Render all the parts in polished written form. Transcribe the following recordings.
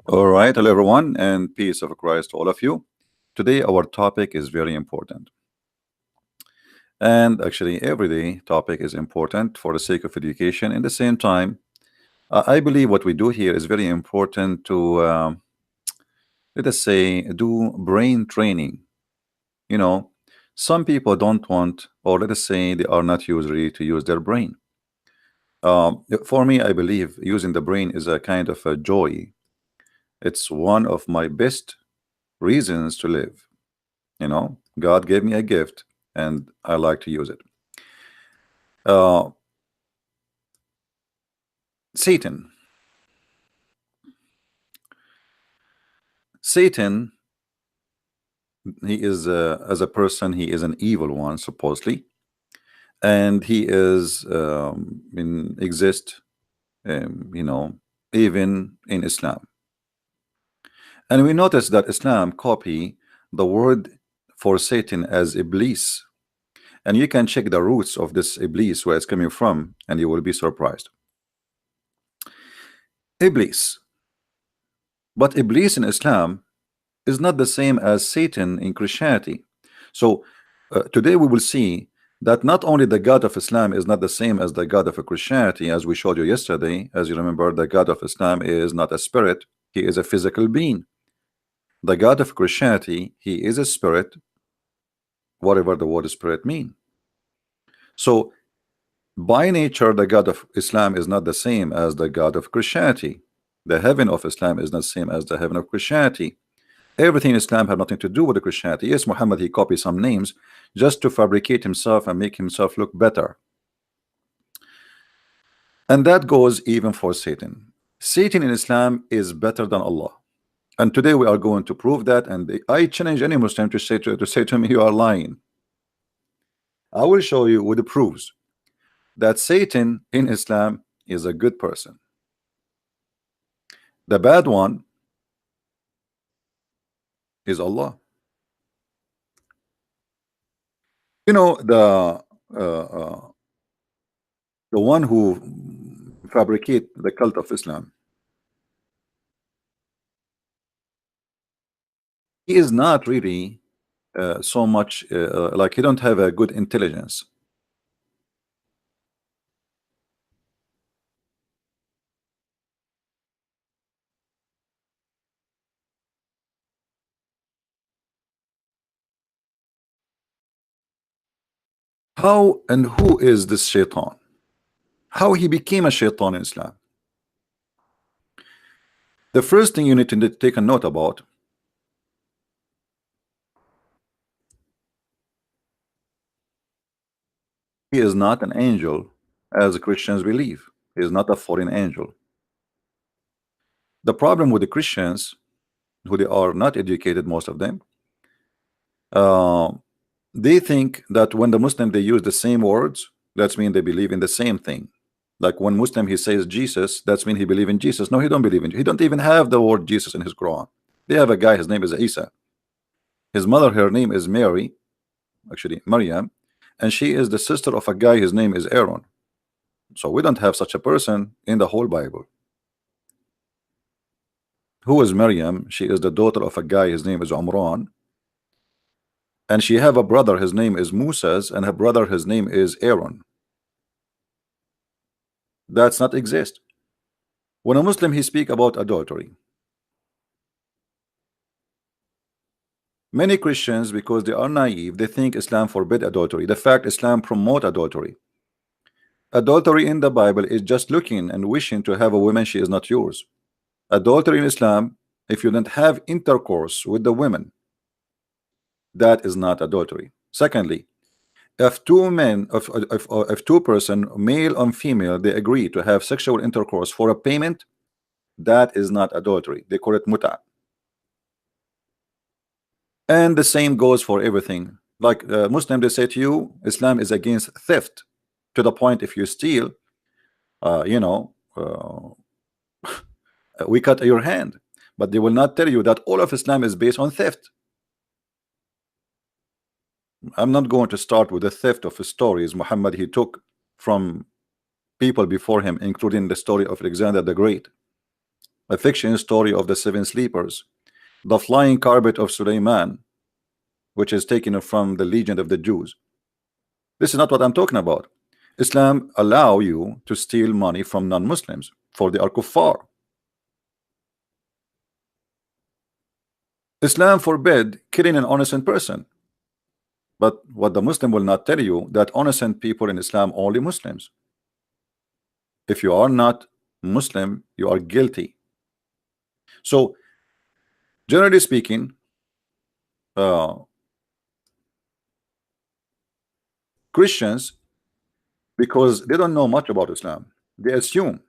All right, hello everyone, and peace of Christ to all of you. Today, our topic is very important, and actually, everyday topic is important for the sake of education. In the same time, I believe what we do here is very important to, let us say, do brain training. You know, some people don't want, or let us say, they are not used really to use their brain. For me, I believe using the brain is a kind of a joy. It's one of my best reasons to live. God gave me a gift and I like to use it. uh, Satan, he is as a person, he is an evil one supposedly, and he is in exist, even in Islam. And we notice that Islam copy the word for Satan as Iblis, and you can check the roots of this Iblis, where it's coming from, and you will be surprised. Iblis. But Iblis in Islam is not the same as Satan in Christianity. So today we will see that not only the God of Islam is not the same as the God of Christianity, as we showed you yesterday. As you remember, the God of Islam is not a spirit, he is a physical being. The God of Christianity, he is a spirit, whatever the word spirit mean. So by nature, the God of Islam is not the same as the God of Christianity. The heaven of Islam is not the same as the heaven of Christianity. Everything in Islam had nothing to do with the Christianity. Yes, Muhammad, he copied some names just to fabricate himself and make himself look better. And that goes even for Satan. Satan in Islam is better than Allah. And today we are going to prove that. And I challenge any Muslim to say to me, you are lying. I will show you with the proofs that Satan in Islam is a good person. The bad one is Allah. You know, the one who fabricate the cult of Islam, he is not really so much like he don't have a good intelligence. How and who is this shaitan? How he became a shaitan in Islam? The first thing you need to take a note about, he is not an angel as Christians believe. He is not a fallen angel. The problem with the Christians, who they are not educated, most of them, uh, they think that when the Muslim they use the same words, that's mean they believe in the same thing. Like when Muslim he says Jesus, that's mean he believe in Jesus. No, he don't believe in. He don't even have the word Jesus in his Quran. They have a guy, his name is Isa. His mother, her name is Mary, actually Maryam, and she is the sister of a guy, his name is Aaron. So we don't have such a person in the whole Bible. Who is Maryam? She is the daughter of a guy, his name is Umran, and she have a brother, his name is Moses, and her brother, his name is Aaron. That's not exist. When a Muslim he speak about adultery, many Christians, because they are naive, they think Islam forbid adultery. The fact Islam promote adultery. Adultery in the Bible is just looking and wishing to have a woman she is not yours. Adultery in Islam, if you don't have intercourse with the women, that is not adultery. Secondly, if two men, if two person, male and female, they agree to have sexual intercourse for a payment, that is not adultery. They call it muta. And the same goes for everything. Like Muslim, they say to you, Islam is against theft, to the point if you steal, we cut your hand. But they will not tell you that all of Islam is based on theft. I'm not going to start with the theft of stories Muhammad he took from people before him, including the story of Alexander the Great, a fiction story of the seven sleepers, the flying carpet of Suleiman, which is taken from the legend of the Jews. This is not what I'm talking about. Islam allow you to steal money from non-Muslims, for they are kuffar. Islam forbid killing an innocent person. But what the Muslim will not tell you, that innocent people in Islam only Muslims. If you are not Muslim, you are guilty. So generally speaking, Christians, because they don't know much about Islam, they assume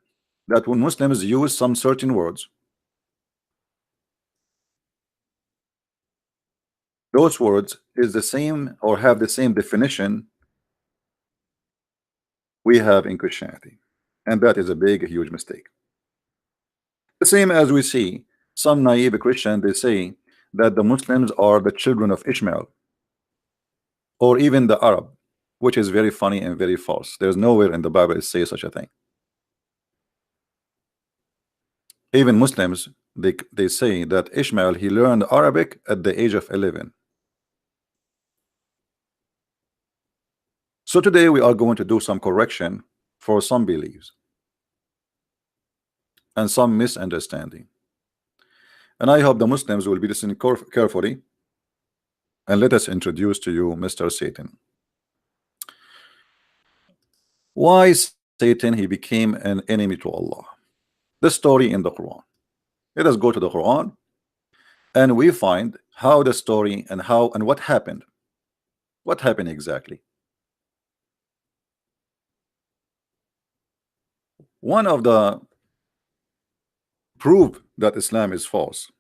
that when Muslims use some certain words, those words is the same or have the same definition we have in Christianity, and that is a big, huge mistake. The same as we see some naive Christian, they say that the Muslims are the children of Ishmael, or even the Arab, which is very funny and very false. There's nowhere in the Bible it says such a thing. Even Muslims, they say that Ishmael, he learned Arabic at the age of 11. So today we are going to do some correction for some beliefs and some misunderstanding, and I hope the Muslims will be listening carefully. And let us introduce to you Mr. Satan. Why Satan he became an enemy to Allah? The story in the Quran. Let us go to the Quran and we find how the story and how and what happened. What happened exactly? One of the proof that Islam is false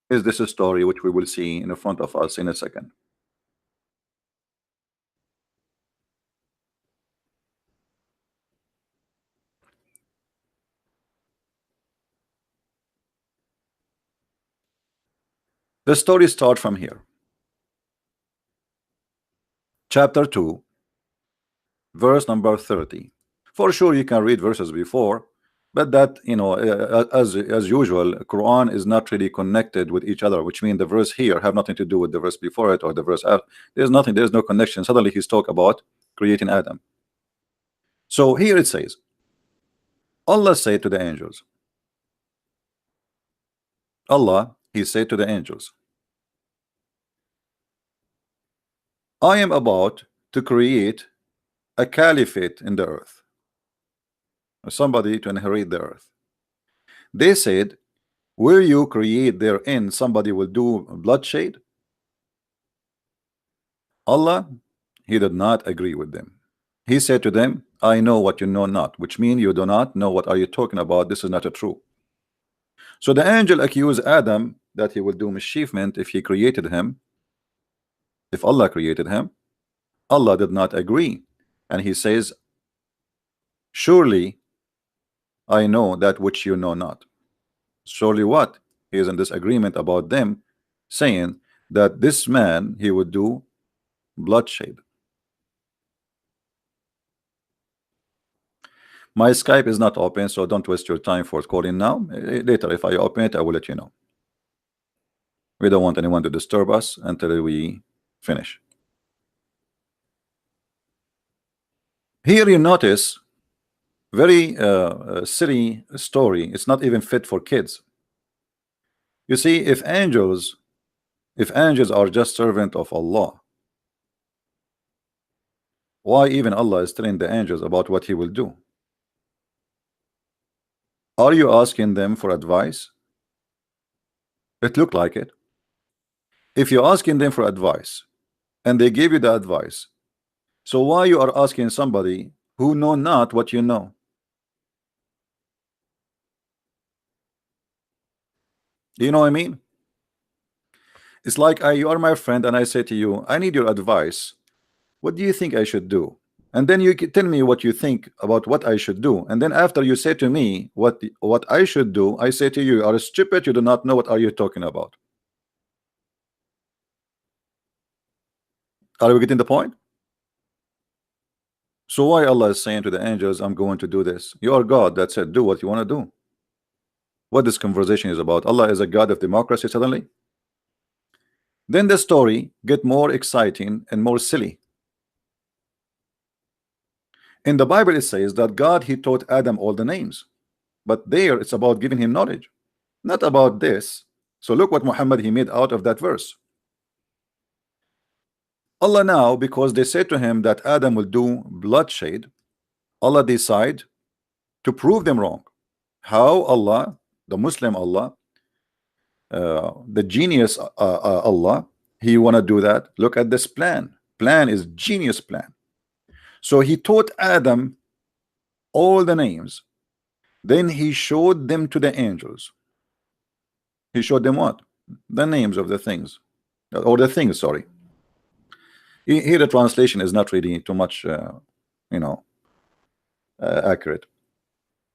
is this story, which we will see in front of us in a second. The story starts from here. Chapter 2, verse number 30. For sure you can read verses before, but that, you know, as usual, Quran is not really connected with each other, which means the verse here have nothing to do with the verse before it or the verse after. There's nothing, there's no connection. Suddenly he's talking about creating Adam. So here it says, Allah said to the angels, Allah, he said to the angels, I am about to create a caliphate in the earth, somebody to inherit the earth. They said, will you create therein somebody will do bloodshed? Allah, he did not agree with them. He said to them, I know what you know not, which means you do not know what are you talking about. This is not a true. So the angel accused Adam that he will do mischievement if he created him, if Allah created him. Allah did not agree, and he says, surely I know that which you know not. Surely what? He is in disagreement about them, saying that this man he would do bloodshed. My Skype is not open, so don't waste your time for calling now. Later, if I open it, I will let you know. We don't want anyone to disturb us until we finish. Here you notice very silly story. It's not even fit for kids. You see, if angels are just servant of Allah, why even Allah is telling the angels about what he will do? Are you asking them for advice? It looked like it. If you're asking them for advice and they give you the advice, so why you are asking somebody who know not what you know? Do you know what I mean? It's like you are my friend and I say to you, I need your advice. What do you think I should do? And then you tell me what you think about what I should do. And then after you say to me what I should do, I say to you, you are stupid, you do not know what are you talking about. Are we getting the point? So why Allah is saying to the angels, I'm going to do this? You are God. That's it. Do what you want to do. What this conversation is about. Allah is a God of democracy suddenly. Then the story get more exciting and more silly. In the Bible it says that God he taught Adam all the names, but there it's about giving him knowledge, not about this. So look what Muhammad he made out of that verse. Allah now, because they said to him that Adam will do bloodshed, Allah decide to prove them wrong. How Allah, the Muslim Allah, the genius Allah, he wanna do that. Look at this plan is genius plan. So he taught Adam all the names, then he showed them to the angels. He showed them what? The names of the things, or the things, sorry. Here the translation is not really too much you know, accurate.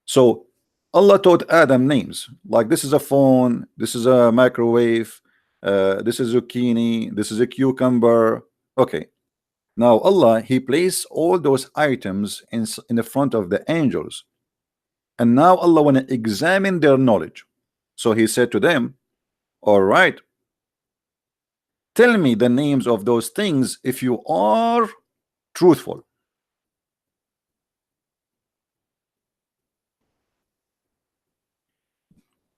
So Allah taught Adam names, like this is a phone, this is a microwave, this is zucchini, this is a cucumber. Okay, now Allah he placed all those items in the front of the angels, and now Allah want to examine their knowledge. So he said to them, all right, tell me the names of those things if you are truthful.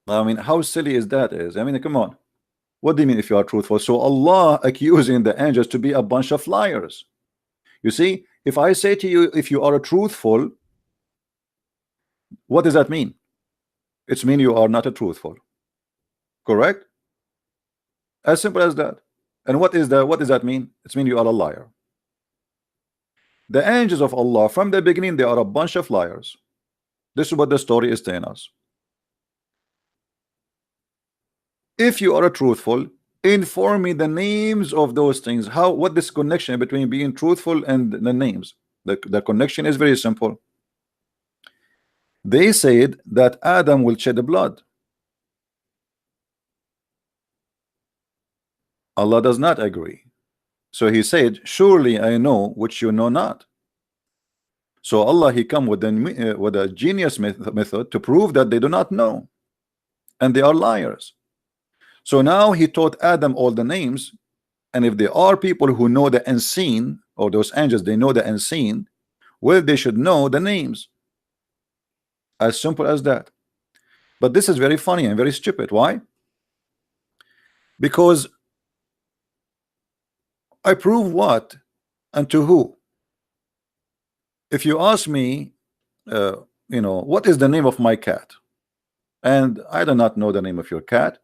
I mean, how silly is that? I mean, come on. What do you mean if you are truthful? So Allah accusing the angels to be a bunch of liars. You see, if I say to you, if you are truthful, what does that mean? It's mean you are not a truthful. Correct? As simple as that. And what does that mean? It's mean you are a liar. The angels of Allah from the beginning, they are a bunch of liars. This is what the story is telling us. If you are a truthful, inform me the names of those things. What this connection between being truthful and the names? The connection is very simple. They said that Adam will shed blood. Allah does not agree. So he said, surely I know which you know not. So Allah he come with a genius method to prove that they do not know, and they are liars. So now he taught Adam all the names, and if there are people who know the unseen, or those angels they know the unseen, well, they should know the names. As simple as that. But this is very funny and very stupid. Why? Because I prove what and to who? If you ask me, you know, what is the name of my cat, and I do not know the name of your cat,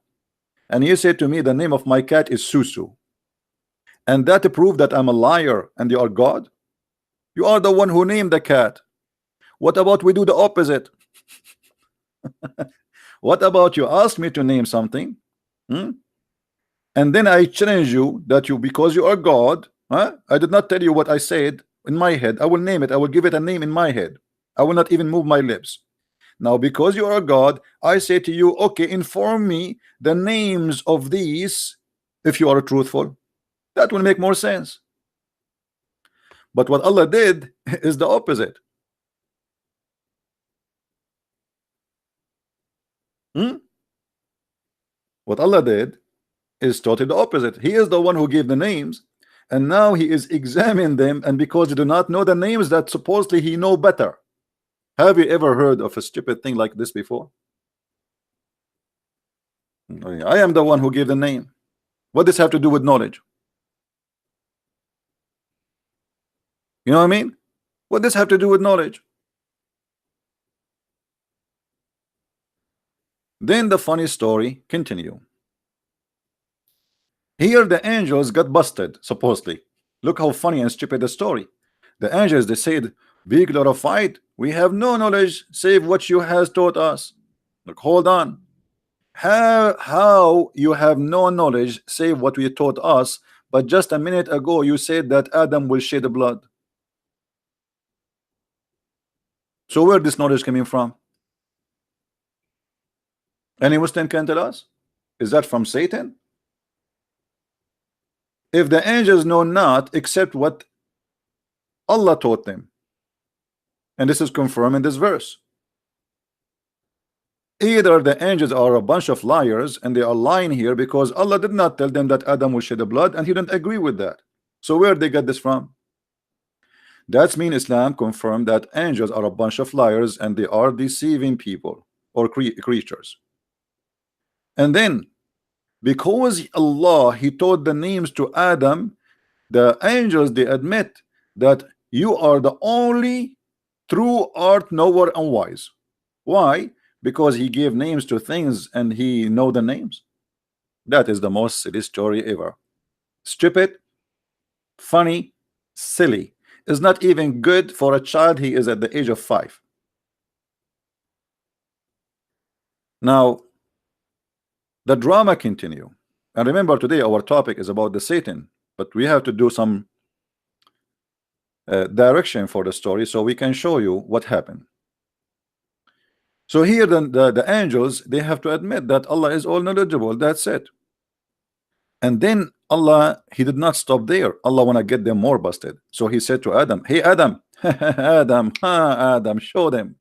and you say to me the name of my cat is Susu, and that prove that I'm a liar and you are God? You are the one who named the cat. What about we do the opposite? What about you ask me to name something, and then I challenge you that because you are God, I did not tell you what I said in my head. I will name it. I will give it a name in my head. I will not even move my lips. Now because you are God, I say to you, okay, inform me the names of these if you are truthful. That will make more sense. But what Allah did is the opposite. What Allah did is totally the opposite. He is the one who gave the names, and now he is examining them, and because they do not know the names that supposedly he know better. Have you ever heard of a stupid thing like this before? I am the one who gave the name. What does this have to do with knowledge? You know what I mean? What does this have to do with knowledge? Then the funny story continue. Here the angels got busted, supposedly. Look how funny and stupid the story. The angels, they said, be glorified. We have no knowledge save what you has taught us. Look, hold on. How you have no knowledge save what we taught us, but just a minute ago you said that Adam will shed blood. So where this knowledge coming from? Any Muslim can tell us? Is that from Satan? If the angels know not except what Allah taught them, And this is confirmed in this verse. Either the angels are a bunch of liars and they are lying here because Allah did not tell them that Adam will shed the blood, and he didn't agree with that. So where they get this from? That's mean Islam confirmed that angels are a bunch of liars and they are deceiving people or creatures. And then because Allah, he taught the names to Adam, the angels, they admit that you are the only true art knower and wise. Why? Because he gave names to things and he know the names. That is the most silly story ever. Stupid, funny, silly. Is not even good for a child. He is at the age of 5. Now the drama continue. And remember, today our topic is about the Satan, but we have to do some direction for the story so we can show you what happened. So here the angels, they have to admit that Allah is all knowledgeable. That's it. And then Allah, he did not stop there. Allah wanna get them more busted. So he said to Adam, hey Adam, Adam, show them.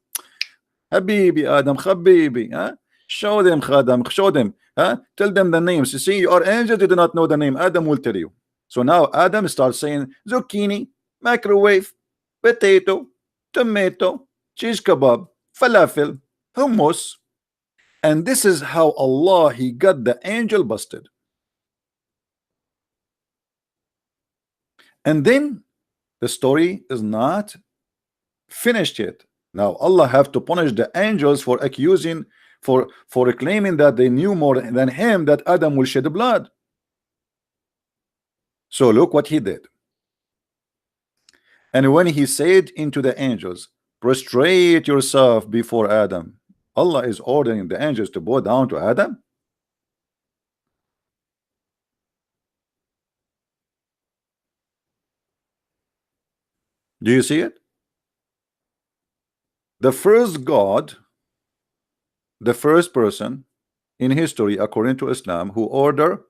Habibi Adam, Habibi, huh? Show them, Khadam, show them, huh? Tell them the names. You see, you are angels, you do not know the name. Adam will tell you. So now Adam starts saying zucchini, microwave, potato, tomato, cheese kebab, falafel, hummus. And this is how Allah, he got the angel busted. And then the story is not finished yet. Now Allah have to punish the angels for accusing, for claiming that they knew more than him, that Adam will shed blood. So look what he did. And when he said into the angels, prostrate yourself before Adam, Allah is ordering the angels to bow down to Adam. Do you see it? The first God, the first person in history according to Islam who order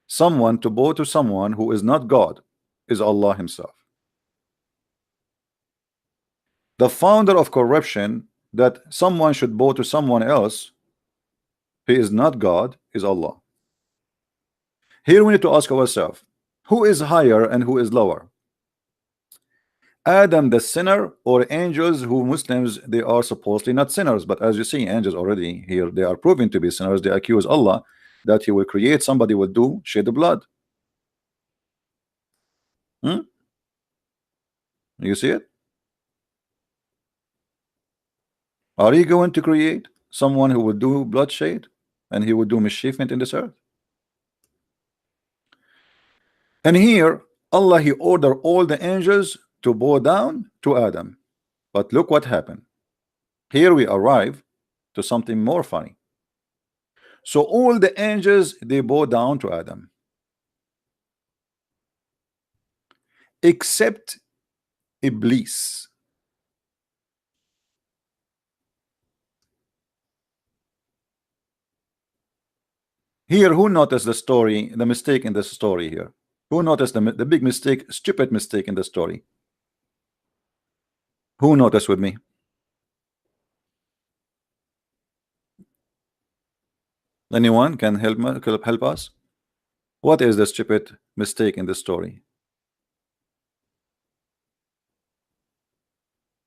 someone to bow to someone who is not God is Allah himself. The founder of corruption, that someone should bow to someone else who is not God, is Allah. Here we need to ask ourselves, who is higher and who is lower? Adam the sinner, or angels who Muslims, they are supposedly not sinners, but as you see, angels already here, they are proven to be sinners. They accuse Allah that he will create somebody will do shed the blood. You see it? Are you going to create someone who will do bloodshed and he will do mischievement in this earth? And here Allah, he ordered all the angels to bow down to Adam. But look what happened. Here we arrive to something more funny. So all the angels, they bow down to Adam, except Iblis. Here, who noticed the story, the mistake in this story here? Who noticed the big mistake, stupid mistake in the story? Who noticed with me? Anyone can help us? What is the stupid mistake in the story?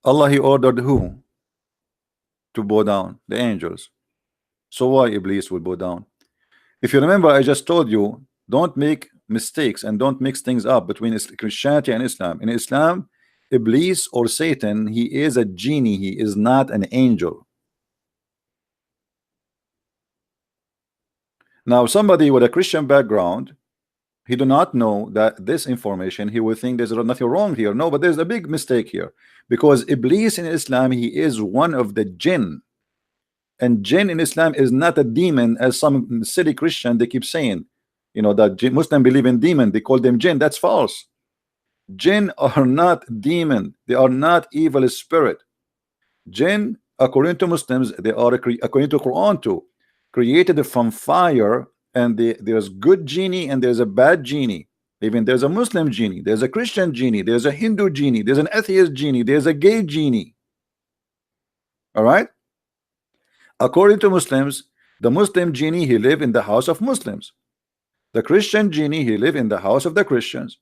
Allah, he ordered who to bow down? The angels. So why Iblis will bow down? If you remember, I just told you, don't make mistakes and don't mix things up between Christianity and Islam. In Islam, Iblis or Satan, he is a genie, he is not an angel. Now somebody with a Christian background, he do not know that this information, he will think there's nothing wrong here. No, but there's a big mistake here, because Iblis in Islam, he is one of the jinn, and jinn in Islam is not a demon as some silly Christian they keep saying, you know, that Muslim believe in demon, they call them jinn. That's false. Jinn are not demon, they are not evil spirit. Jinn, according to Muslims, they are according to Quran too, created from fire, and there's good genie and there's a bad genie. Even there's a Muslim genie, there's a Christian genie, there's a Hindu genie, there's an atheist genie, there's a gay genie. All right. According to Muslims, the Muslim genie, he live in the house of Muslims. The Christian genie, he live in the house of the Christians.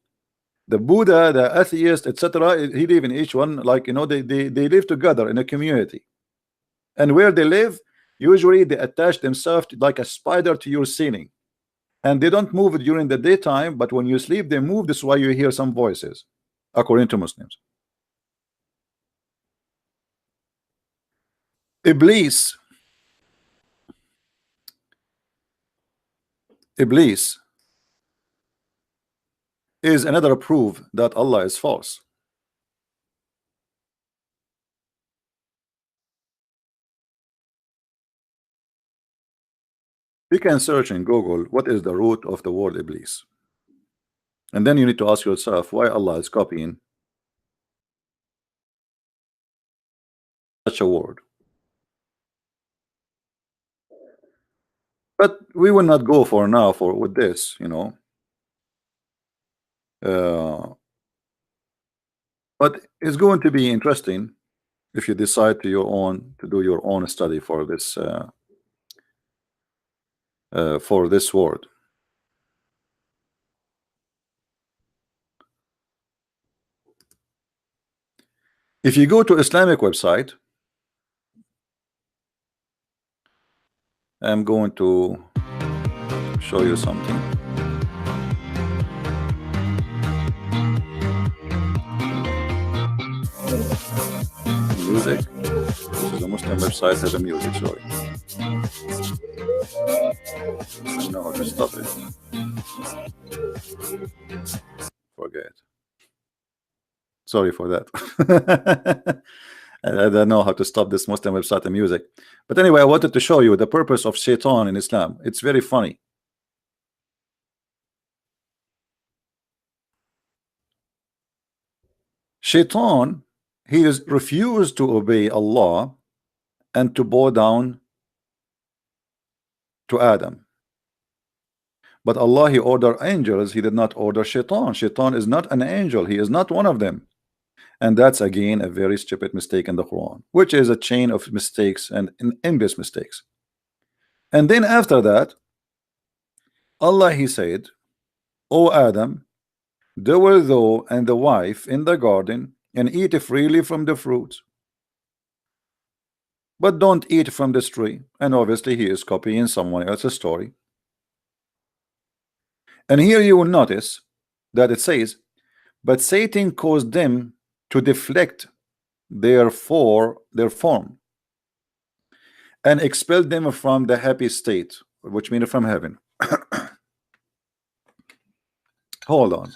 The Buddha, the atheist, etc., he live in each one, like, you know, they live together in a community. And where they live, usually they attach themselves to, like a spider, to your ceiling. And they don't move during the daytime, but when you sleep they move. This is why you hear some voices, according to Muslims. Iblis, Iblis is another proof that Allah is false. You can search in Google what is the root of the word Iblis, and then you need to ask yourself why Allah is copying such a word. But we will not go for now for with this, you know. But it's going to be interesting if you decide to do your own study for this word. If you go to Islamic website, I'm going to show you something. Music. This is a Muslim website, has a music, sorry. I don't know how to stop it. Forget. Sorry for that. I don't know how to stop this Muslim website and music. But anyway, I wanted to show you the purpose of shaitan in Islam. It's very funny. Shaitan, he is refused to obey Allah and to bow down to Adam. But Allah, he ordered angels, he did not order shaitan. Shaitan is not an angel, he is not one of them. And that's again a very stupid mistake in the Quran, which is a chain of mistakes and endless mistakes. And then after that, Allah, he said, O Adam, dwell thou and the wife in the garden and eat freely from the fruit, but don't eat from this tree. And obviously he is copying someone else's story. And here you will notice that it says, but Satan caused them to deflect their form and expelled them from the happy state, which means from heaven. Hold on.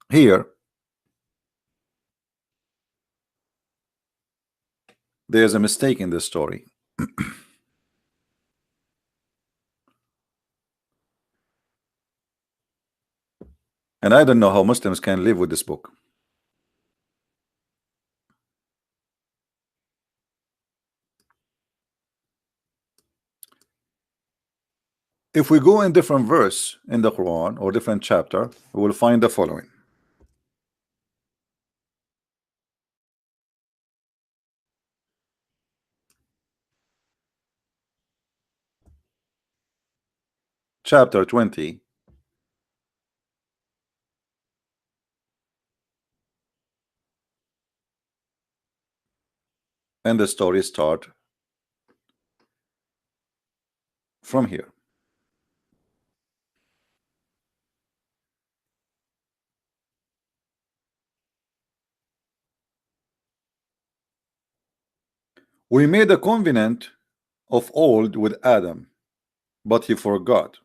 Here, there's a mistake in this story. And I don't know how Muslims can live with this book. If we go in different verse in the Quran or different chapter, we will find the following. Chapter 20, and the story start from here. We made a covenant of old with Adam, but he forgot.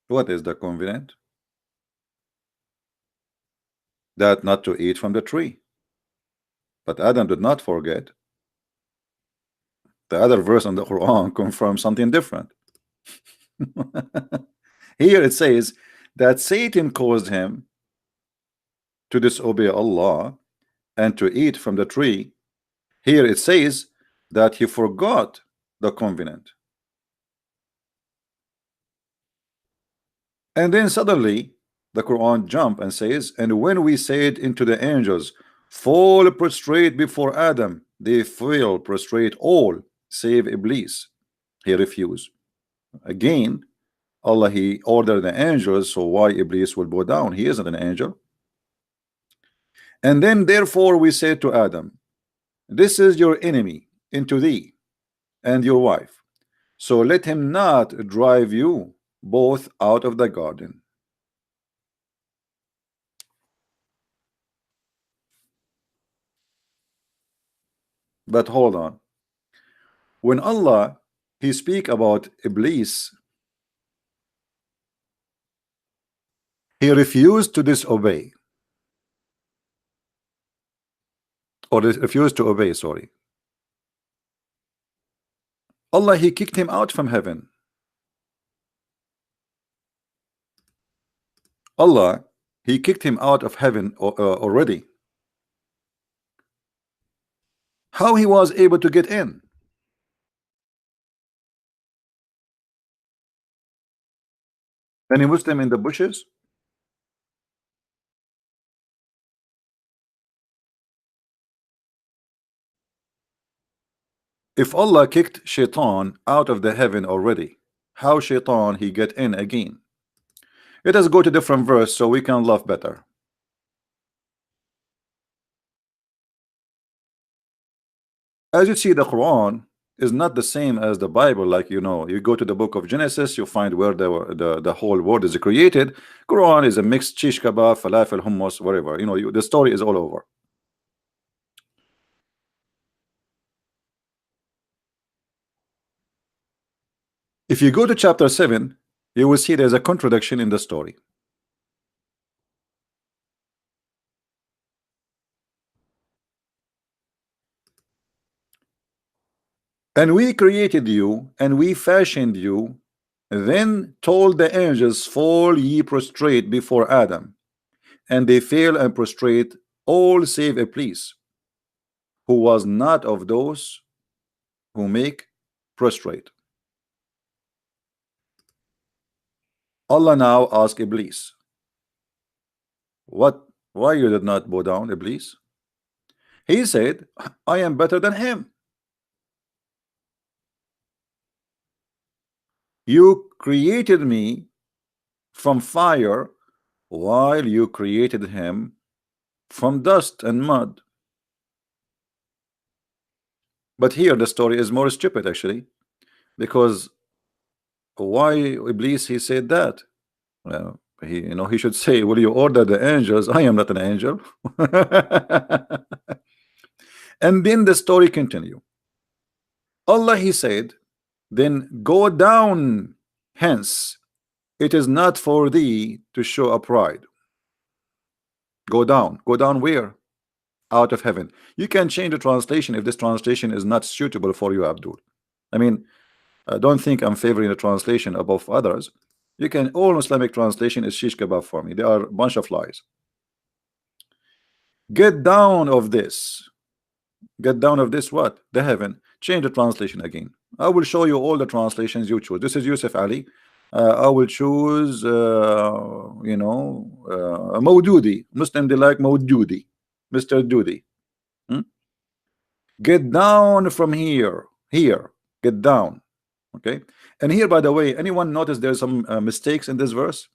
What is the covenant? That not to eat from the tree. But Adam did not forget. The other verse in the Quran confirms something different. Here it says that Satan caused him to disobey Allah and to eat from the tree. Here it says that he forgot the covenant. And then suddenly the Quran jump and says, and when we said into the angels, fall prostrate before Adam, they fell prostrate all save Iblis. He refused. Again, Allah, he ordered the angels, so why Iblis will bow down? He isn't an angel. And then therefore we said to Adam, this is your enemy into thee and your wife, so let him not drive you both out of the garden. But hold on, when Allah he speak about Iblis, he refused to disobey, or refused to obey, sorry. Allah he kicked him out from heaven. Allah he kicked him out of heaven already. How he was able to get in? Any Muslim in the bushes? If Allah kicked Shaitan out of the heaven already, how Shaitan he get in again? Let us go to different verse so we can laugh better. As you see, the Quran is not the same as the Bible. Like, you know, you go to the book of Genesis, you find where the whole world is created. Quran is a mixed shish kebab, falafel, hummus, whatever. You know, the story is all over. If you go to chapter 7, you will see there's a contradiction in the story. And we created you, and we fashioned you, then told the angels, fall ye prostrate before Adam. And they fell and prostrate, all save Iblis, who was not of those who make prostrate. Allah now asked Iblis, what? Why you did not bow down, Iblis? He said, I am better than him. You created me from fire, while you created him from dust and mud. But here the story is more stupid actually, because why Iblis he said that? Well, he, you know, he should say, will you order the angels? I am not an angel. And then the story continue. Allah he said, then go down hence, it is not for thee to show a pride. Go down where? Out of heaven. You can change the translation if this translation is not suitable for you, Abdul. I mean, don't think I'm favoring the translation above others. You can, all Islamic translation is shish kebab for me. They are a bunch of lies. Get down of this. Get down of this what? The heaven. Change the translation again. I will show you all the translations you choose. This is Yusuf Ali. I will choose, you know, Maududi. Muslim, they like Maududi. Mr. Doody. Hmm? Get down from here. Here. Get down. Okay. And here, by the way, anyone notice there's some mistakes in this verse?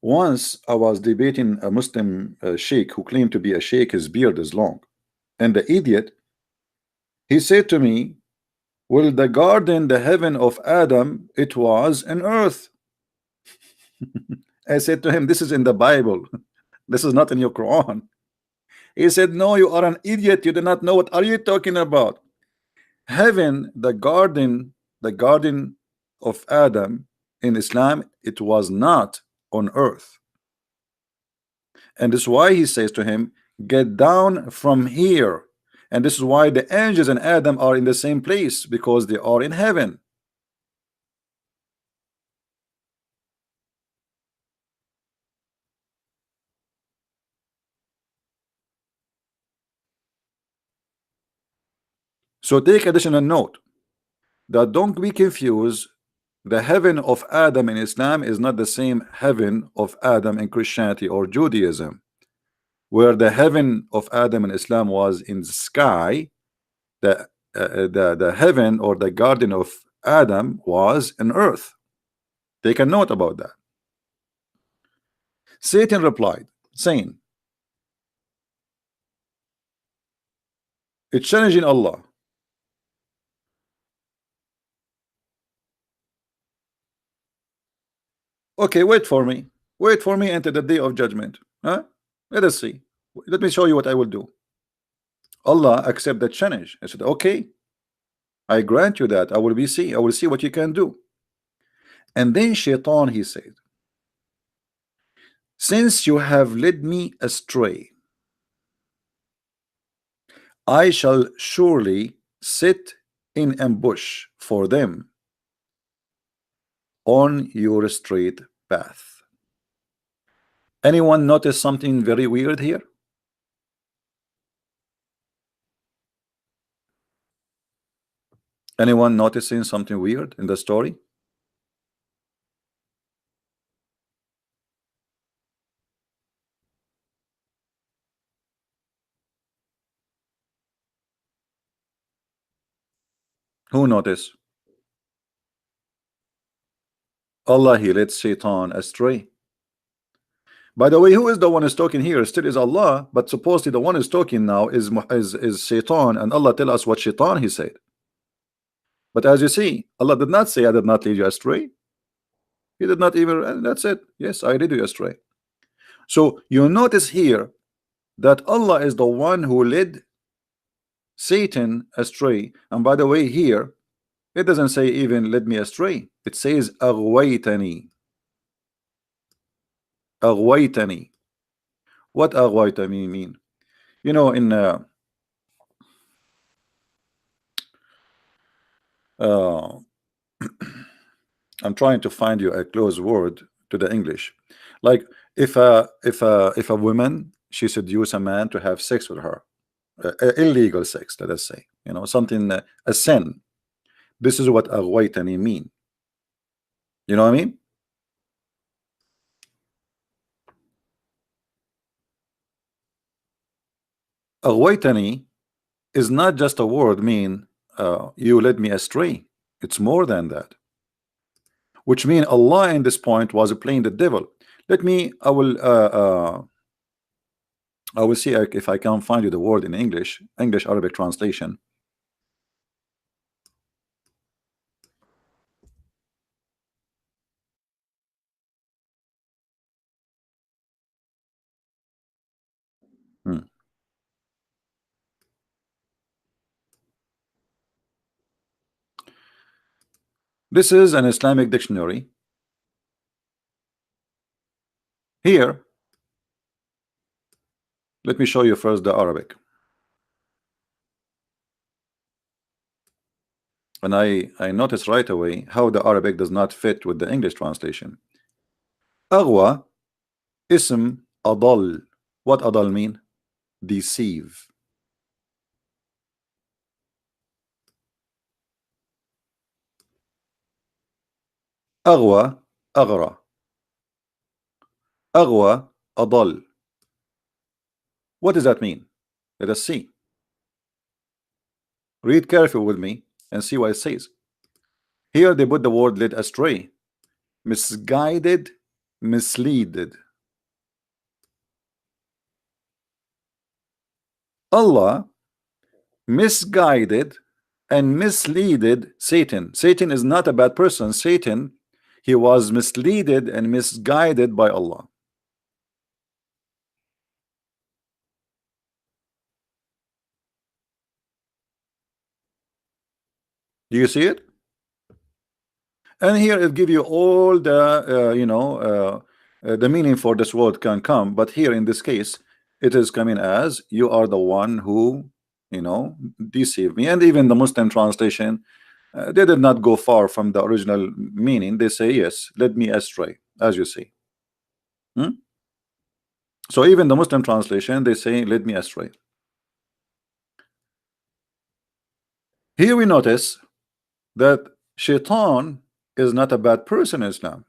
Once I was debating a Muslim sheikh who claimed to be a sheikh, his beard is long. And the idiot, he said to me, well, the garden, the heaven of Adam, it was an earth. I said to him, this is in the Bible. This is not in your Quran. He said, no, you are an idiot. You do not know. What are you talking about? Heaven, the garden of Adam in Islam, it was not on earth. And this is why he says to him, get down from here. And this is why the angels and Adam are in the same place, because they are in heaven. So take additional note that don't be confused The heaven of Adam in Islam is not the same heaven of Adam in Christianity or Judaism, where the heaven of Adam in Islam was in the sky. The heaven or the garden of Adam was in earth. Take a note about that. Satan replied, saying, it's challenging Allah. Okay, wait for me. Wait for me until the day of judgment. Huh? Let us see. Let me show you what I will do. Allah accept the challenge. I said, okay, I grant you that. I will see what you can do. And then Shaitan, he said, since you have led me astray, I shall surely sit in ambush for them on your straight path. Anyone notice something very weird here? Anyone noticing something weird in the story? Who noticed? Allah, he led Shaitan astray. By the way, who is the one who's talking here? Still is Allah, but supposedly the one who's talking now is Shaitan, and Allah tell us what Shaitan he said. But as you see, Allah did not say, I did not lead you astray. He did not even, and that's it. Yes, I led you astray. So you notice here that Allah is the one who led Satan astray. And by the way, here it doesn't say even led me astray. It says aghwaytani. Aghwaytani. What aghwaytani mean? You know, in I'm trying to find you a close word to the English. Like if a woman, she seduce a man to have sex with her, illegal sex, let us say, you know, something a sin. This is what aghwaytani mean. You know what I mean? Aghwaytani is not just a word mean you led me astray. It's more than that. Which mean Allah in this point was playing the devil. Let me, I will see if I can find you the word in English Arabic translation. This is an Islamic dictionary. Here, let me show you first the Arabic. And I noticed right away how the Arabic does not fit with the English translation. Aghwa, ism adal. What adal mean? Deceive. Aghwa, aghra. Aghwa, adal. What does that mean? Let us see. Read carefully with me and see what it says. Here they put the word led astray, misguided, misleaded. Allah misguided and misleaded Satan. Satan is not a bad person. Satan, he was misleaded and misguided by Allah. Do you see it? And here it give you all the the meaning for this word can come, but here in this case it is coming as you are the one who deceived me. And even the Muslim translation, they did not go far from the original meaning. They say yes, led me astray, as you see. So even the Muslim translation, they say led me astray. Here we notice that Shaitan is not a bad person in Islam.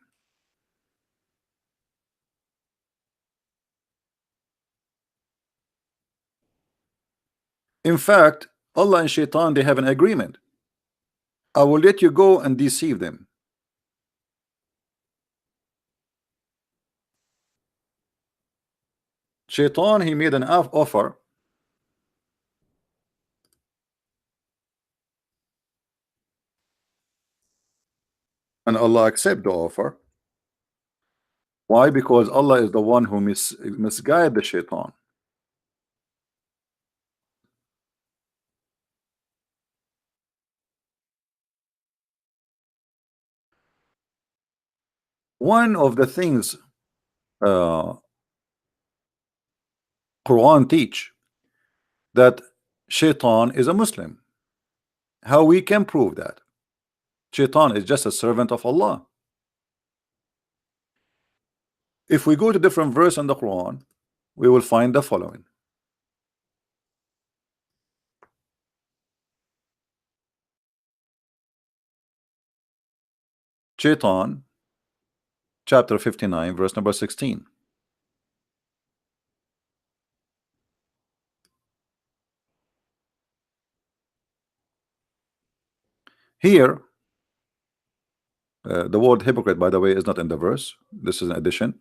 In fact, Allah and Shaitan, they have an agreement. I will let you go and deceive them. Shaitan, he made an offer, and Allah accept the offer. Why? Because Allah is the one who misguide the Shaitan. One of the things uh, Quran teach that Shaitan is a Muslim. How we can prove that? Shaitan is just a servant of Allah. If we go to different verse in the Quran, we will find the following. Shaitan, chapter 59, verse number 16. Here, the word hypocrite, by the way, is not in the verse. This is an addition.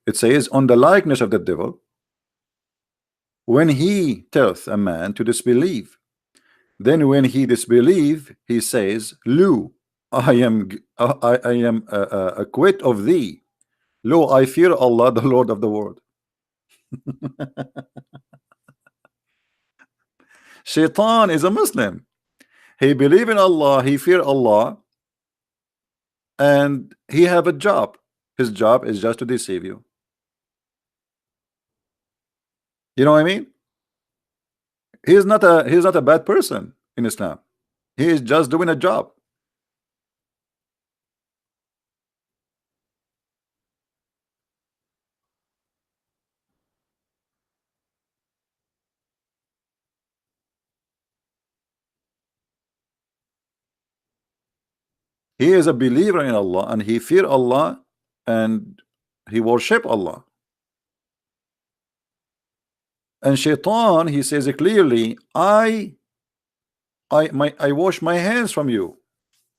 It says, on the likeness of the devil, when he telleth a man to disbelieve, then when he disbelieve, he says, Lo, I am acquit of thee. Lo, I fear Allah, the Lord of the world. Shaitan is a Muslim. He believe in Allah, he fear Allah, and he have a job. His job is just to deceive you. You know what I mean? He is not a bad person in Islam. He is just doing a job. He is a believer in Allah and he fear Allah and he worship Allah. And Shaitan, he says clearly, I wash my hands from you,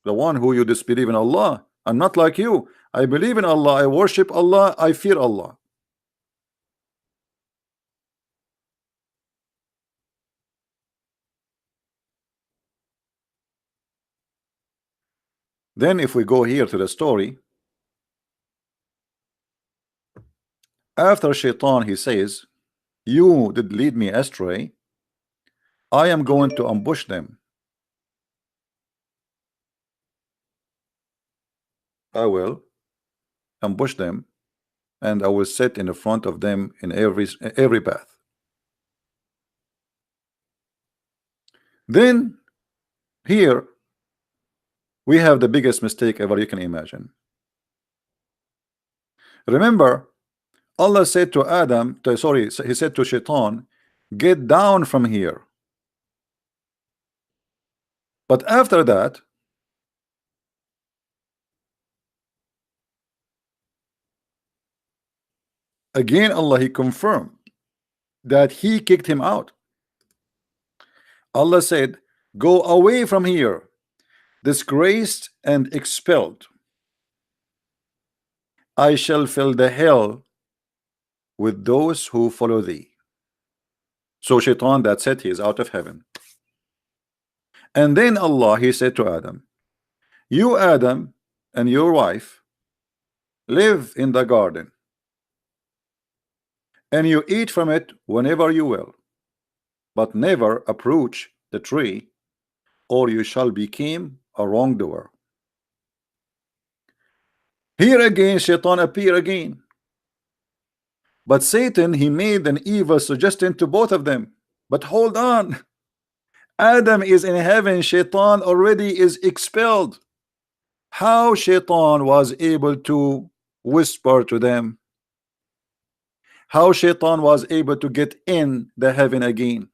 the one who you disbelieve in Allah. I'm not like you. I believe in Allah, I worship Allah, I fear Allah. Then if we go here to the story, after Shaitan, he says, you did lead me astray, I am going to ambush them. I will ambush them and I will sit in the front of them in every path. Then here we have the biggest mistake ever you can imagine. Remember, Allah said to Adam, he said to Shaitan, get down from here. But after that, again Allah, he confirmed that he kicked him out. Allah said, go away from here, disgraced and expelled. I shall fill the hell with those who follow thee. So Shaitan, that's it, he is out of heaven. And then Allah, he said to Adam, you Adam and your wife live in the garden and you eat from it whenever you will, but never approach the tree or you shall become a wrongdoer. Here again Shaitan appear again, but Satan, he made an evil suggestion to both of them. But hold on, Adam is in heaven, Shaitan already is expelled. How Shaitan was able to whisper to them? How Shaitan was able to get in the heaven again?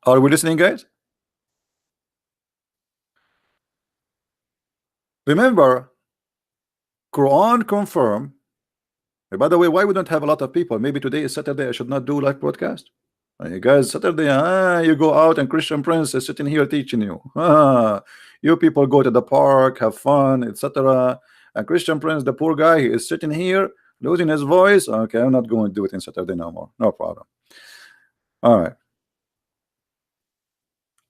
Are we listening, guys? Remember, Quran confirm. By the way, why we don't have a lot of people? Maybe today is Saturday. I should not do live broadcast. You guys, Saturday, you go out and Christian Prince is sitting here teaching you. You people go to the park, have fun, etc. And Christian Prince, the poor guy, he is sitting here losing his voice. Okay, I'm not going to do it in Saturday no more. No problem. All right.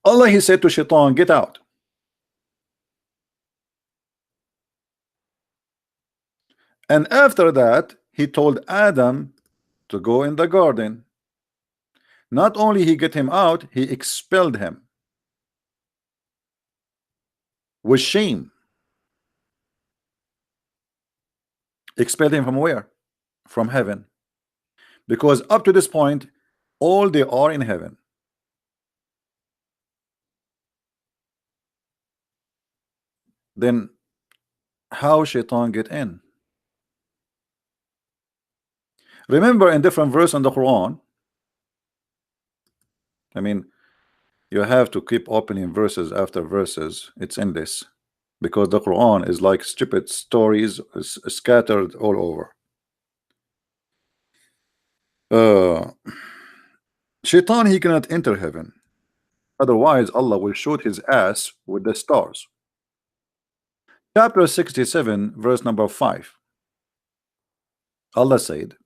Allah, he said to Shaitan, get out. And after that, he told Adam to go in the garden. Not only he get him out, he expelled him with shame. Expelled him from where? From heaven. Because up to this point, all they are in heaven. Then how Shaitan get in? Remember, in different verse in the Quran, I mean, you have to keep opening verses after verses. It's in this because the Quran is like stupid stories scattered all over. Shaitan, he cannot enter heaven, otherwise Allah will shoot his ass with the stars. Chapter 67 verse number 5, Allah said,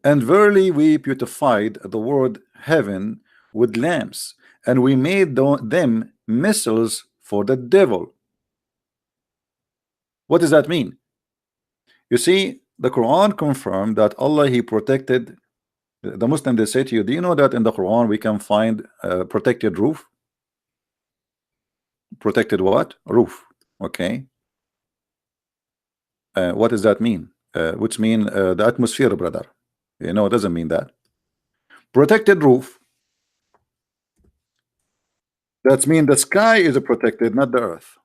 and verily we beautified the word heaven with lamps, and we made them missiles for the devil. What does that mean? You see, the Quran confirmed that Allah, he protected the Muslim. They say to you, do you know that in the Quran we can find a protected roof? Protected what? Roof. Okay. What does that mean? Which mean the atmosphere, brother. You know, it doesn't mean that. Protected roof. That means the sky is protected, not the earth.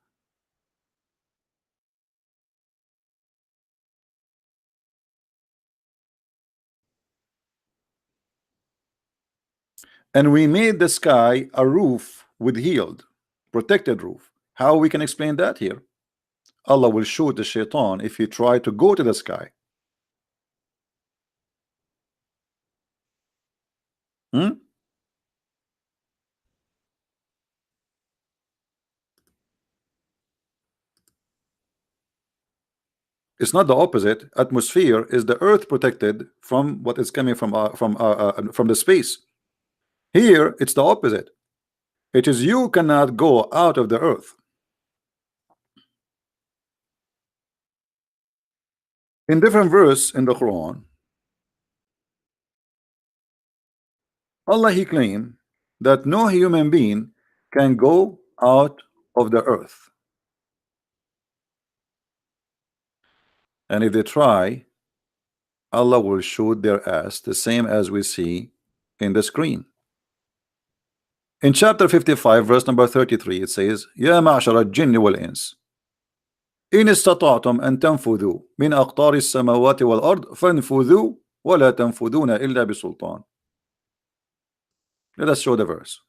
And we made the sky a roof with healed, protected roof. How we can explain that here? Allah will shoot the shaitan if he try to go to the sky. It's not the opposite. Atmosphere is the earth protected from what is coming from the space. Here it's the opposite. It is you cannot go out of the earth. In different verse in the Quran, Allah, he claimed that no human being can go out of the earth, and if they try, Allah will shoot their ass, the same as we see in the screen. In chapter 55 verse number 33, it says, يا معشر الجن والإنس إن استطعتم أن تنفذوا من أقطار السماوات والأرض فانفذوا ولا تنفذون إلا بسلطان. Let us show the verse.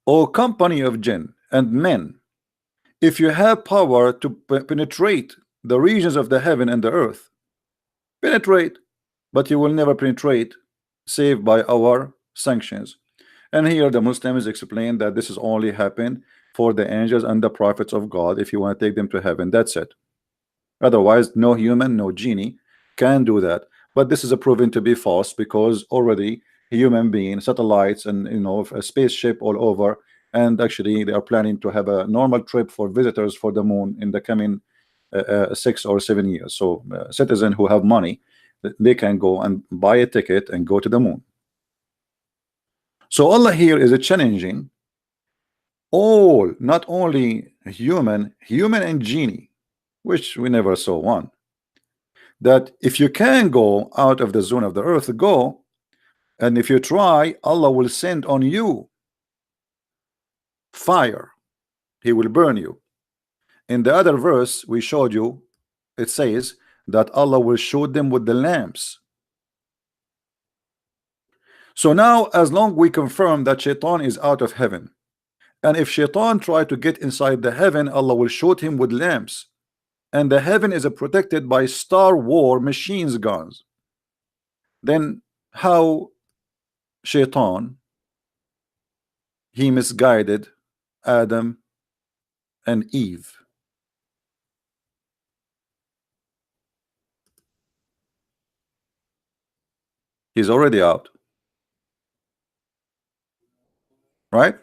O company of jinn and men, if you have power to penetrate the regions of the heaven and the earth, penetrate, but you will never penetrate save by our sanctions. And here the Muslims explain that this is only happened for the angels and the prophets of God. If you want to take them to heaven, that's it. Otherwise, no human, no genie can do that. But this is proven to be false because already human being, satellites, and a spaceship all over, and actually they are planning to have a normal trip for visitors for the moon in the coming 6 or 7 years. So citizens who have money, they can go and buy a ticket and go to the moon. So Allah here is challenging all, not only human and genie, which we never saw one, that if you can go out of the zone of the earth, go, and if you try, Allah will send on you fire. He will burn you. in the other verse we showed you, it says that Allah will shoot them with the lamps. So now, as long we confirm that Shaitan is out of heaven, and if Shaitan try to get inside the heaven, Allah will shoot him with lamps, and the heaven is protected by Star War machines guns, then how Shaitan he misguided Adam and Eve? He's already out, right?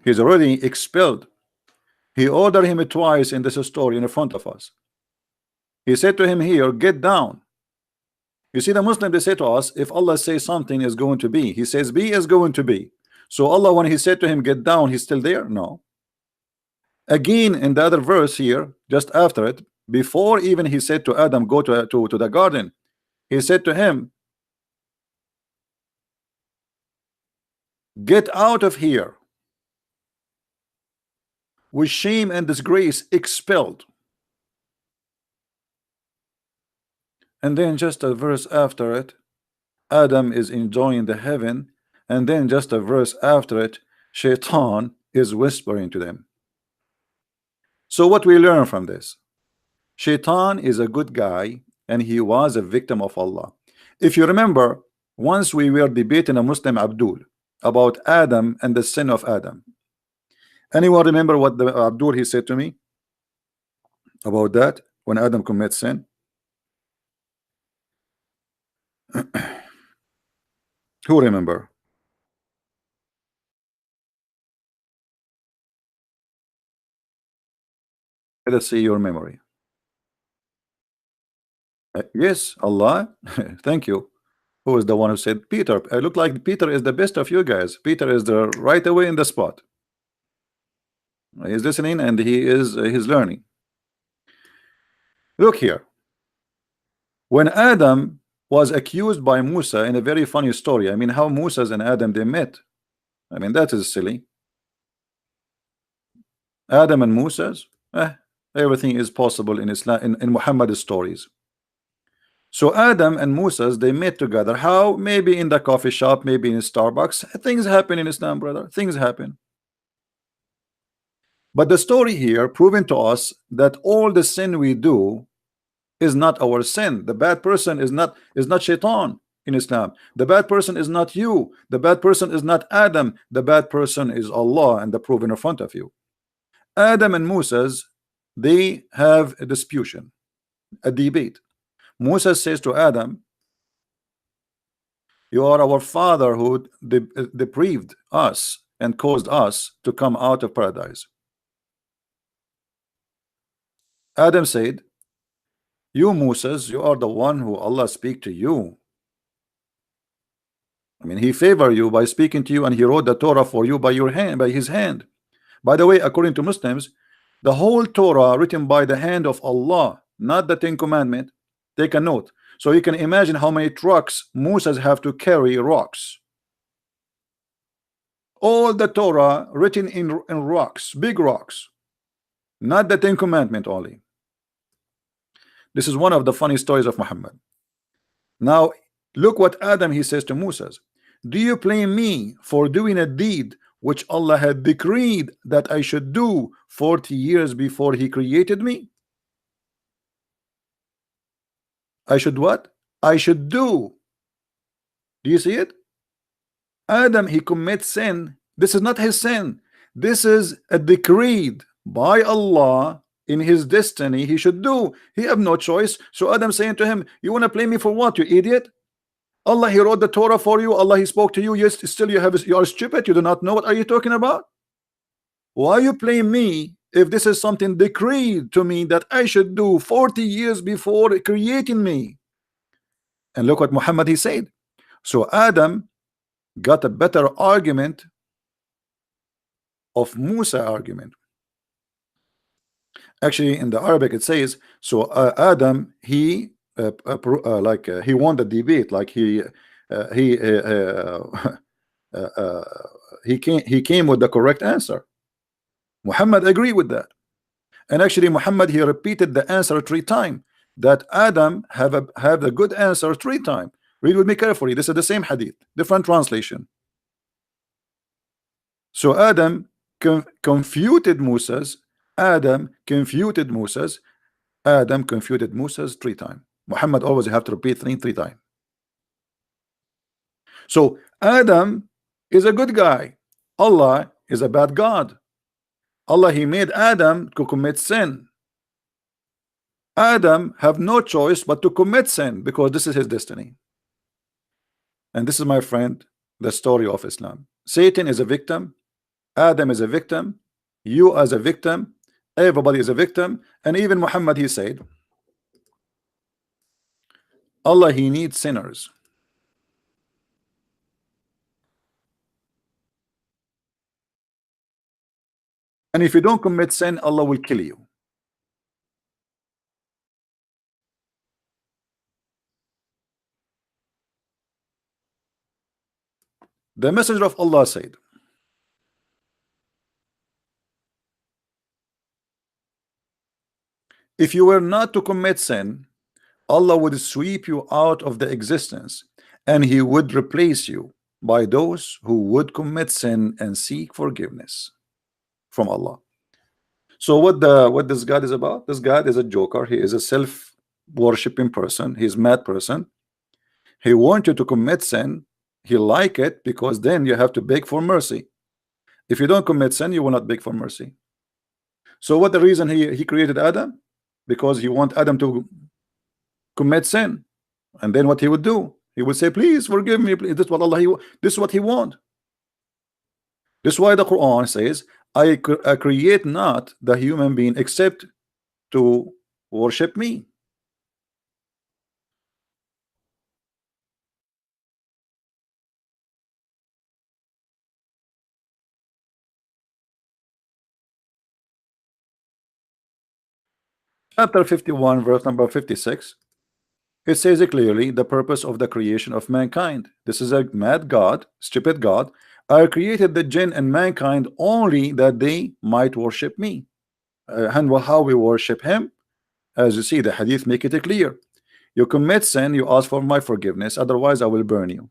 He's already expelled. He ordered him twice in this story in front of us. He said to him here, get down. You see, the Muslim, they say to us, if Allah says something is going to be, he says be is going to be. So Allah, when he said to him get down, he's still there? No. Again, in the other verse here, just after it, before even he said to Adam go to the garden, he said to him, get out of here, with shame and disgrace, expelled. And then just a verse after it, Adam is enjoying the heaven, and then just a verse after it, Shaitan is whispering to them. So what we learn from this, Shaitan is a good guy, and he was a victim of Allah. If you remember, once we were debating a Muslim Abdul about Adam and the sin of Adam. Anyone remember what the Abdul he said to me about that when Adam commits sin? Who remember? Let's see your memory. Yes, Allah. Thank you. Who is the one who said Peter? I look like Peter is the best of you guys. Peter is the right away in the spot. He's listening and he is he's learning. Look here. When Adam was accused by Musa in a very funny story, I mean, how Moses and Adam they met. I mean, that is silly. Adam and Moses, everything is possible in Islam, in Muhammad's stories. So Adam and Moses they met together. How? Maybe in the coffee shop, maybe in Starbucks. Things happen in Islam, brother. Things happen. But the story here proving to us that all the sin we do is not our sin. The bad person is not Shaitan in Islam. The bad person is not you. The bad person is not Adam. The bad person is Allah, and the proof in front of you. Adam and Moses they have a disputation, a debate. Moses says to Adam, you are our father who deprived us and caused us to come out of paradise. Adam said, you Moses, you are the one who Allah speak to you. I mean, he favored you by speaking to you, and he wrote the Torah for you by your hand, by his hand. By the way, according to Muslims, the whole Torah written by the hand of Allah, not the Ten Commandments. Take a note. So you can imagine how many trucks Moses have to carry rocks. All the Torah written in rocks, big rocks, not the Ten Commandments only. This is one of the funny stories of Muhammad. Now look what Adam he says to Moses. Do you blame me for doing a deed which Allah had decreed that I should do 40 years before he created me? I should what? I should do. Do you see it? Adam he commits sin. This is not his sin. This is a decreed by Allah in his destiny he should do. He have no choice. So Adam saying to him, you want to blame me for what, you idiot? Allah he wrote the Torah for you. Allah he spoke to you. Yes, still you are stupid. You do not know what are you talking about? Why you blame me if this is something decreed to me that I should do 40 years before creating me? And look what Muhammad he said. So Adam got a better argument of Musa argument. Actually in the Arabic it says, so Adam he he won the debate, like he came with the correct answer. Muhammad agreed with that. And actually Muhammad, he repeated the answer 3 times, that Adam have a good answer 3 times. Read with me carefully. This is the same hadith, different translation. So Adam confuted Moses. Adam confuted Moses. Adam confuted Moses 3 times. Muhammad always have to repeat three times. So Adam is a good guy. Allah is a bad God. Allah, he made Adam to commit sin. Adam have no choice but to commit sin because this is his destiny. And this is, my friend, the story of Islam. Satan is a victim. Adam is a victim. You as a victim. Everybody is a victim. And even Muhammad, he said, Allah, he needs sinners. And if you don't commit sin, Allah will kill you. The messenger of Allah said, if you were not to commit sin, Allah would sweep you out of the existence, and he would replace you by those who would commit sin and seek forgiveness from Allah. So what this God is about? This God is a joker. He is a self-worshipping person. He's a mad person. He wants you to commit sin. He like it because then you have to beg for mercy. If you don't commit sin, you will not beg for mercy. So what the reason he created Adam? Because he want Adam to commit sin. And then what he would do? He would say, please forgive me. Please. This is what this is what he want. This is why the Quran says, I create not the human being except to worship me. Chapter 51, verse number 56. It says it clearly, the purpose of the creation of mankind. This is a mad God, stupid God. I created the jinn and mankind only that they might worship me. And how we worship him? As you see, the hadith make it clear. You commit sin, you ask for my forgiveness, otherwise I will burn you.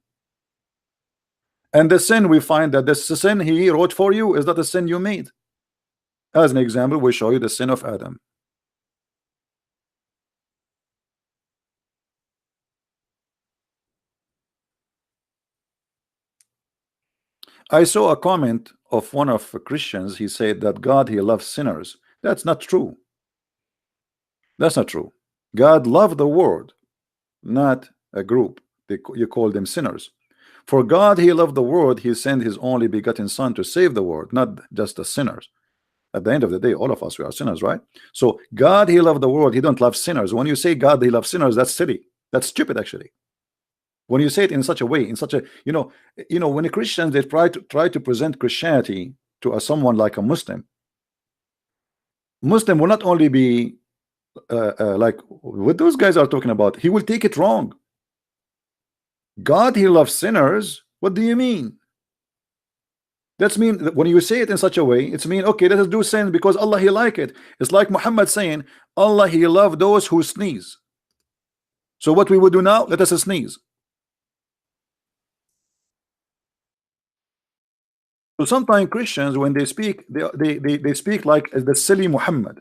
And the sin, we find that this sin he wrote for you is not the sin you made. As an example, we show you the sin of Adam. I saw a comment of one of the Christians. He said that God, he loves sinners. That's not true. That's not true. God loved the world, not a group. You call them sinners. For God, he loved the world. He sent his only begotten son to save the world, not just the sinners. At the end of the day, all of us, we are sinners, right? So God, he loved the world. He don't love sinners. When you say God, he loves sinners, that's silly. That's stupid, actually. When you say it in such a way, in such a, when the Christians, they try to present Christianity to someone like a Muslim will not only be like what those guys are talking about. He will take it wrong. God, he loves sinners. What do you mean? That's mean when you say it in such a way, it's mean, okay, let us do sin because Allah, he like it. It's like Muhammad saying, Allah, he love those who sneeze. So what we would do now, let us sneeze. So sometimes Christians, when they speak, they speak like the silly Muhammad.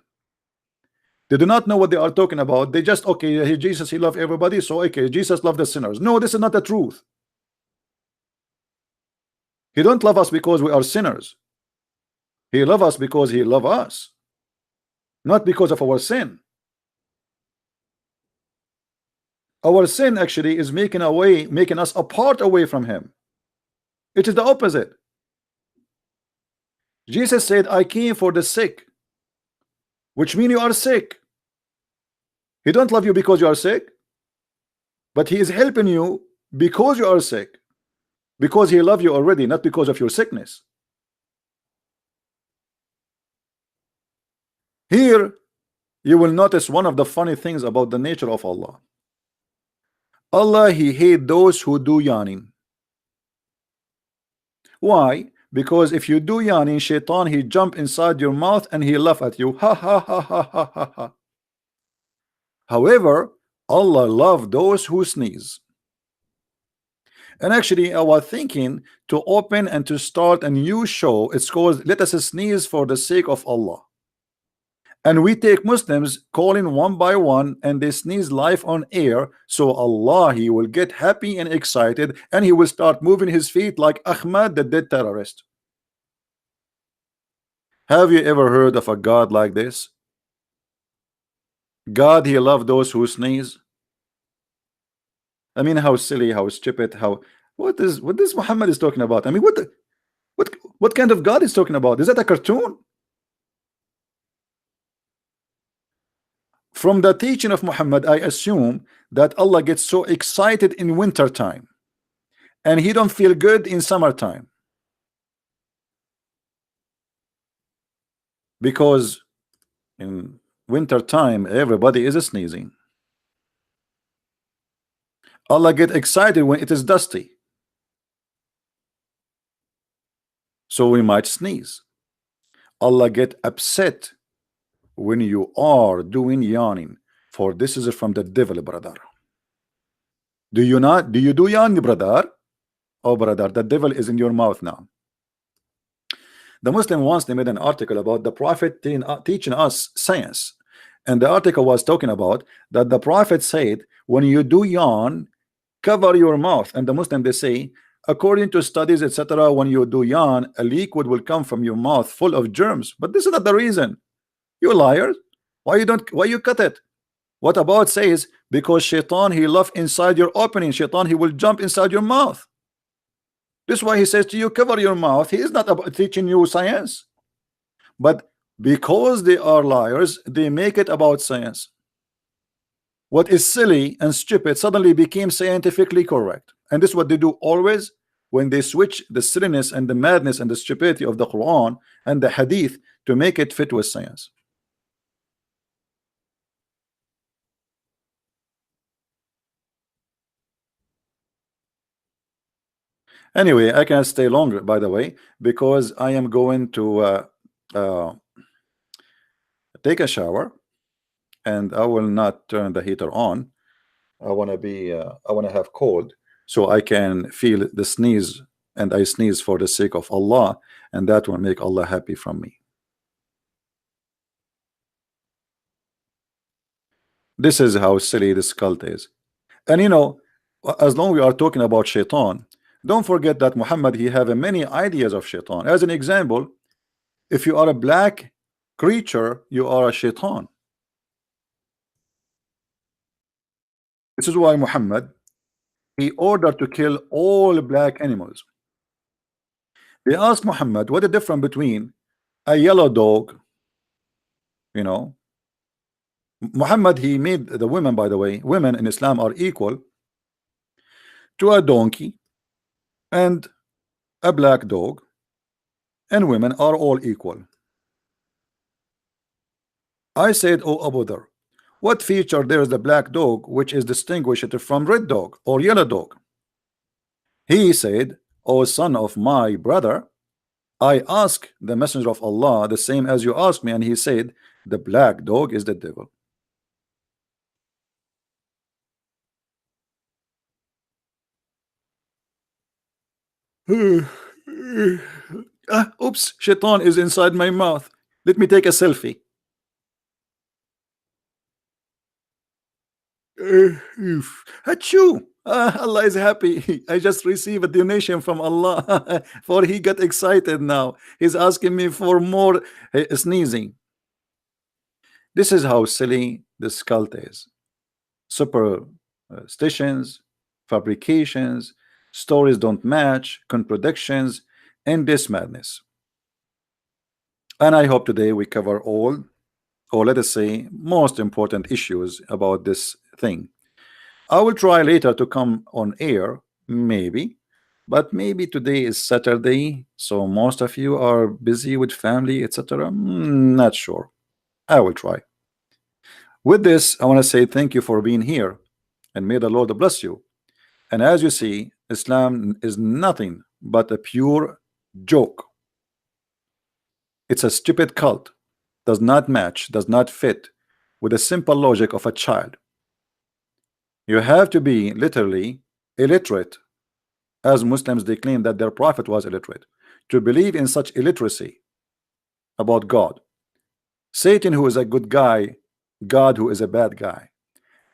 They do not know what they are talking about. They just, okay, Jesus, he loved everybody, so okay, Jesus loved the sinners. No, this is not the truth. He don't love us because we are sinners. He loves us because he loves us, not because of our sin. Our sin actually is making us apart away from him. It is the opposite. Jesus said, I came for the sick, which means you are sick. He don't love you because you are sick, but he is helping you because you are sick, because he loves you already, not because of your sickness. Here you will notice one of the funny things about the nature of Allah. Allah, he hates those who do yawning. Why? because if you do yawning, shaitan, he jump inside your mouth and he laugh at you. Ha ha ha ha ha ha ha. However, Allah love those who sneeze. And actually, I was thinking to open and to start a new show. It's called Let Us Sneeze for the Sake of Allah. And we take Muslims calling one by one and they sneeze live on air. So Allah, he will get happy and excited and he will start moving his feet like Ahmad, the dead terrorist. Have you ever heard of a God like this? God, he loved those who sneeze. I mean, how silly, how stupid, how what this Muhammad is talking about? I mean, what kind of God is talking about? Is that a cartoon? From the teaching of Muhammad, I assume that Allah gets so excited in winter time and he don't feel good in summertime, because in winter time everybody is sneezing. Allah get excited when it is dusty, so we might sneeze. Allah get upset when you are doing yawning, for this is from the devil, brother. Do you not? Do you do yawning, brother? Oh, brother, the devil is in your mouth now. The Muslim once, they made an article about the Prophet teaching us science, and the article was talking about that the Prophet said when you do yawn, cover your mouth. And the Muslim, they say, according to studies, etc., when you do yawn, a liquid will come from your mouth full of germs. But this is not the reason. You liars. Why you cut it? What about says because shaitan, he love inside your opening. Shaitan, he will jump inside your mouth. This is why he says to you, cover your mouth. He is not about teaching you science, but because they are liars, they make it about science. What is silly and stupid suddenly became scientifically correct, and this is what they do always when they switch the silliness and the madness and the stupidity of the Quran and the Hadith to make it fit with science. Anyway, I can't stay longer, by the way, because I am going to take a shower, and I will not turn the heater on. I want to have cold so I can feel the sneeze, and I sneeze for the sake of Allah, and that will make Allah happy from me. This is how silly this cult is. And you know, as long as we are talking about shaitan, don't forget that Muhammad, he have many ideas of shaitan. As an example, if you are a black creature, you are a shaitan. This is why Muhammad, he ordered to kill all black animals. They asked Muhammad, what the difference between a yellow dog, you know, Muhammad, he made the women, by the way, women in Islam are equal to a donkey and a black dog, and women are all equal. I said, oh Abu Dhar, what feature there is the black dog which is distinguished from red dog or yellow dog? He said, O son of my brother, I ask the messenger of Allah the same as you asked me, and he said the black dog is the devil. Oops, shaitan is inside my mouth. Let me take a selfie. Achoo! Allah is happy. I just received a donation from Allah for he got excited now. He's asking me for more sneezing. This is how silly this cult is. Superstitions, fabrications, stories don't match, contradictions, and this madness. And I hope today we cover all, or let us say most important issues about this thing. I will try later to come on air, maybe, but maybe today is Saturday, so most of you are busy with family, etc. Not sure. I will try. With this, I want to say thank you for being here, and may the Lord bless you. And as you see, Islam is nothing but a pure joke. It's a stupid cult. Does not match, does not fit with the simple logic of a child. You have to be literally illiterate, as Muslims they claim that their prophet was illiterate, to believe in such illiteracy about God. Satan, who is a good guy, God, who is a bad guy.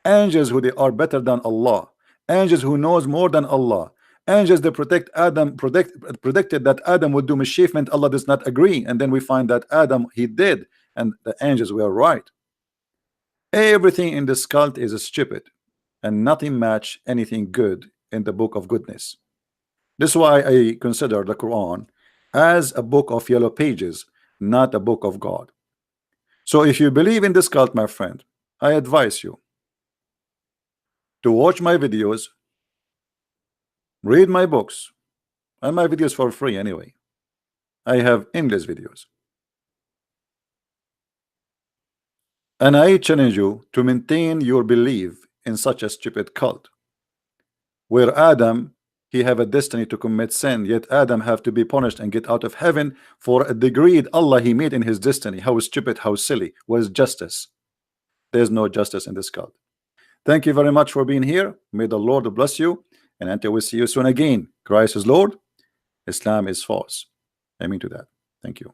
Angels, who they are better than Allah. Angels who knows more than Allah. Angels that protect Adam, predicted that Adam would do mischievement. Allah does not agree, and then we find that Adam he did, and the angels were right. Everything in this cult is stupid, and nothing match anything good in the book of goodness. This is why I consider the Quran as a book of yellow pages, not a book of God. So if you believe in this cult, my friend, I advise you to watch my videos, read my books, and my videos for free anyway. I have endless videos. And I challenge you to maintain your belief in such a stupid cult, where Adam, he have a destiny to commit sin, yet Adam have to be punished and get out of heaven for a degree Allah he made in his destiny. How stupid, how silly. What is justice? There's no justice in this cult. Thank you very much for being here. May the Lord bless you, and until we see you soon again. Christ is Lord, Islam is false. Amen to that. Thank you.